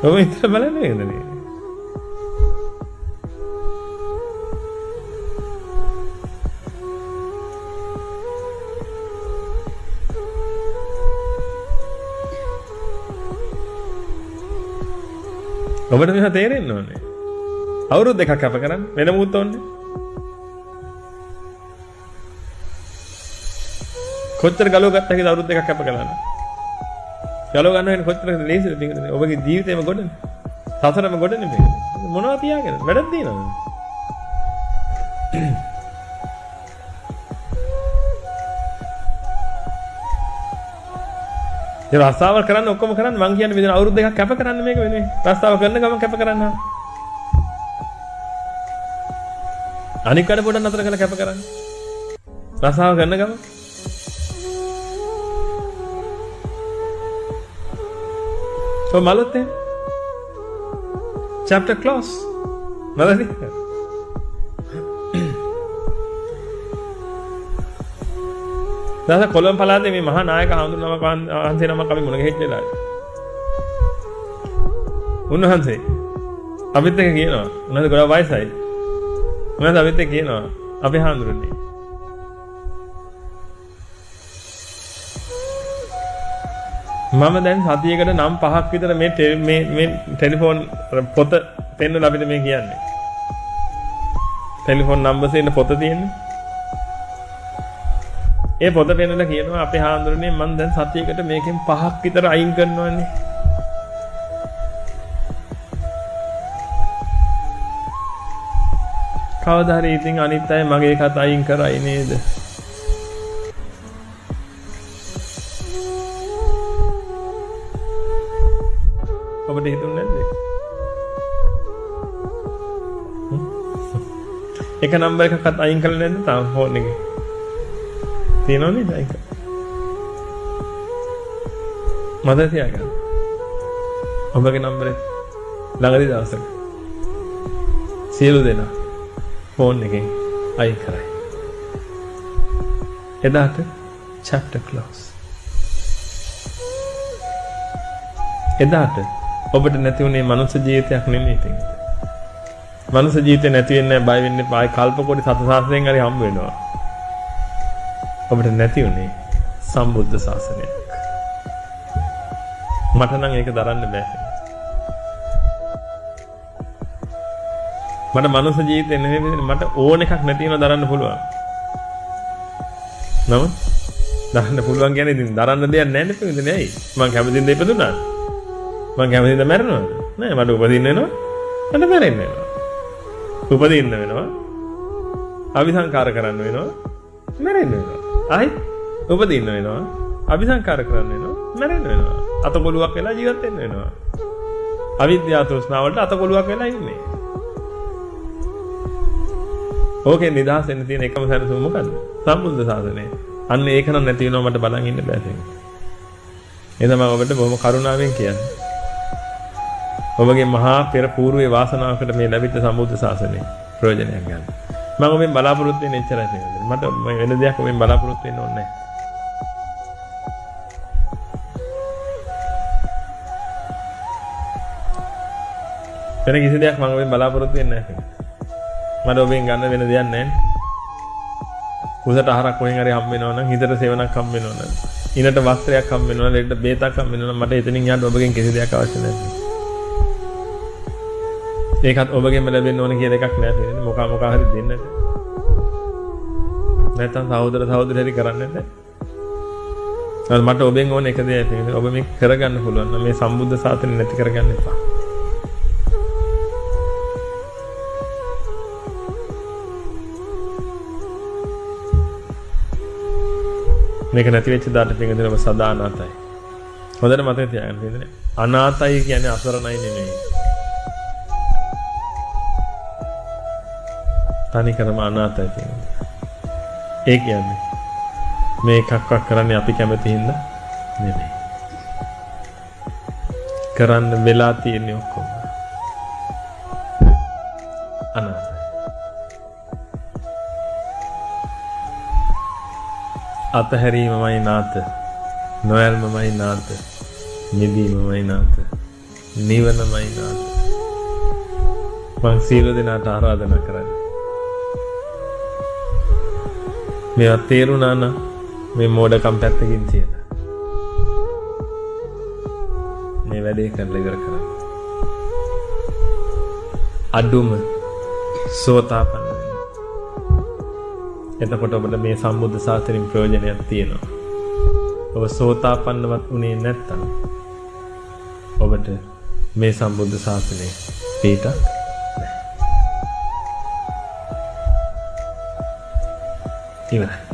ඔබ ඉතල බලන්නේ නේද? ඔබට මේක තේරෙන්න ඕනේ. අවුරුදු දෙකක් කැප කරන්න වෙන මුත් ඕනේ. කොච්චර ගලව ගත්ත හැකිද අවුරුදු දෙකක් කැප කරන්න. ගලව ගන්න වෙන කොච්චර ලේසිද මේකද? ඔබගේ ජීවිතේම ගොඩනේ. සසරම ගොඩනේ මේක. මොනවා තියාගෙන වැඩක් දිනනවද? ඒ රස්සාවල් කරන්න ඔක්කොම කරන්න මං කියන්නේ මෙතන අවුරුදු දෙකක් කැප කරන්න මේක වෙන්නේ. රස්සාව කරන ගමන් කැප කරන්න. අනික් කඩ පොඩ නතර කරලා කැප කරන්න. රස්සාව කරන ගමන් So Malate chapter close. Malati. දැන් කොළඹ පළාතේ මේ මහා නායක හඳුනනම වහන්සේ නමක් අපි මුණ ගැහිච්චලා. උන්වහන්සේ අපිත් එක්ක කියනවා. උන්වහන්සේ ගොඩක් වයසයි. උන්වහන්සේ අපිත් එක්ක කියනවා අපි හඳුනන්නේ. මම දැන් සතියකට නම් 5ක් විතර මේ ටෙලිෆෝන් පොත පෙන්නලා අපිට මේ කියන්නේ. ටෙලිෆෝන් නම්බර්ස් එන්න පොත තියෙන්නේ. ඒ පොත පෙන්නලා කියනවා අපේ හාමුදුරනේ මම දැන් සතියකට මේකෙන් 5ක් විතර අයින් කරනවානේ. කවදා හරි ඉතින් අනිත් අය මගේ කත අයින් කරයි නේද? ඔබට හිතුන්නේ නැද්ද? එක නම්බර් එකක්වත් අයින් කරලා නැද්ද තාම ෆෝන් එකේ? තියෙනව නේද ඒක? මතක තියාගන්න. ඔබගේ නම්බරේ ළඟදී දවසක සියලු දෙනා ෆෝන් එකෙන් අයින් කරයි. එදාට chapter close. එදාට ඔබට නැති වුණේ මනුස්ස ජීවිතයක් නෙමෙයි ඉතින්. මනුස්ස ජීවිතේ නැති වෙන්නේ බය වෙන්නේ ආයි කල්ප කොටි සත සාසනයෙන් හරි හම්බ වෙනවා. ඔබට නැති වුණේ සම්බුද්ධ ශාසනයක්. මට නම් ඒක දරන්න බෑ. මට මනුස්ස ජීවිතේ නෙමෙයි මට ඕන එකක් නැති වෙනවා දරන්න පුළුවන්. නමුත් දරන්න පුළුවන් කියන්නේ ඉතින් දරන්න දෙයක් නැහැ නේද? ඉතින් ඇයි? මං කැමතිද ඉපදුණා? මං කැමතිද මැරෙනවද? නෑ මට උපදින්න වෙනවා. මට මැරෙන්න වෙනවා. උපදින්න වෙනවා. අවිසංකාර කරන්න වෙනවා. මැරෙන්න වෙනවා. ආයි උපදින්න වෙනවා. අවිසංකාර කරන්න වෙනවා. මැරෙන්න වෙනවා. අතකොළුවක් වෙලා ජීවත් වෙන්න වෙනවා. අවිද්‍යාව තෘෂ්ණාව වලට අතකොළුවක් වෙලා ඉන්නේ. ඕකේ නිදහස් වෙන්න තියෙන එකම සැලසුම මොකද්ද? සම්බුද්ධ ශාසනය. අන්න ඒක නම් නැති වෙනවා මට බලන් ඉන්න බෑ තේරෙන්නේ. ඒ තමයි ඔබට බොහොම කරුණාවෙන් කියන්නේ. ඔබගේ මහා පෙර పూర్වයේ වාසනාවකට මේ ලැබිච්ච සම්බුද්ධ ශාසනය ප්‍රයෝජනයක් ගන්න. මම ඔබෙන් බලාපොරොත්තු වෙන්නේ එච්චරයි තියෙන්නේ. මට වෙන දෙයක් ඔබෙන් බලාපොරොත්තු වෙන්න ඕනේ නැහැ. වෙන කිසි දෙයක් මම ඔබෙන් බලාපොරොත්තු වෙන්නේ නැහැ. මට ඔබෙන් ගන්න වෙන දෙයක් නැහැ. කුසට ආහාරයක් කොහෙන් හරි හම්බ වෙනවා නම් හිතට සේවනක් හම්බ වෙනවා නම් ඉනට වස්ත්‍රයක් හම්බ වෙනවා නම් ලෙඩ බේතක් හම්බ වෙනවා නම් මට එතනින් යන්න ඔබගෙන් කිසි දෙයක් අවශ්‍ය නැහැ. ඒකත් ඔබගෙන්ම ලැබෙන්න ඕන කියලා එකක් නෑ තියෙන්නේ. මොකා හරි දෙන්නට. නැත්තම් සහෝදර සහෝදරිය හරි කරන්නේ නැහැ. මට ඔබෙන් ඕන එක දෙයක් තියෙනවා. ඔබ මේක කරගන්න පුළුවන් නම් මේ සම්බුද්ධ ශාසනය නැති කරගන්න එපා. මේක නැති වෙච්ච දාට පිටින් ඔබ සදා අනාතයි. හොඳට මතක තියාගන්න තියෙන්නේ. අනාතයි කියන්නේ අසරණයි නෙමෙයි. තනිකරම අනාතයි කියන්නේ. ඒ කියන්නේ මේ එකක්වත් කරන්නේ අපි කැමති හින්දා නෙමෙයි. කරන්න වෙලා තියෙන්නේ ඔක්කොම අනාතයි. අතහැරීමමයි නාත. නොයල්මමයි නාත. නිදීමමයි නාත. නිවනමයි නාත. මං සියලු දෙනාට ආරාධනා කරන්නේ. මේවා තේරුණා නම් මේ මෝඩකම් පැත්තකින් තියලා මේ වැඩේ කරලා ඉවර කරන්න. අඩුම සෝතාපන්න වෙන්න. එතකොට ඔබට මේ සම්බුද්ධ ශාසනයෙන් ප්‍රයෝජනයක් තියෙනවා. ඔබ සෝතාපන්නවත් උනේ නැත්තම් ඔබට මේ සම්බුද්ධ ශාසනය පිටක් නැහැ. ඉවරයි.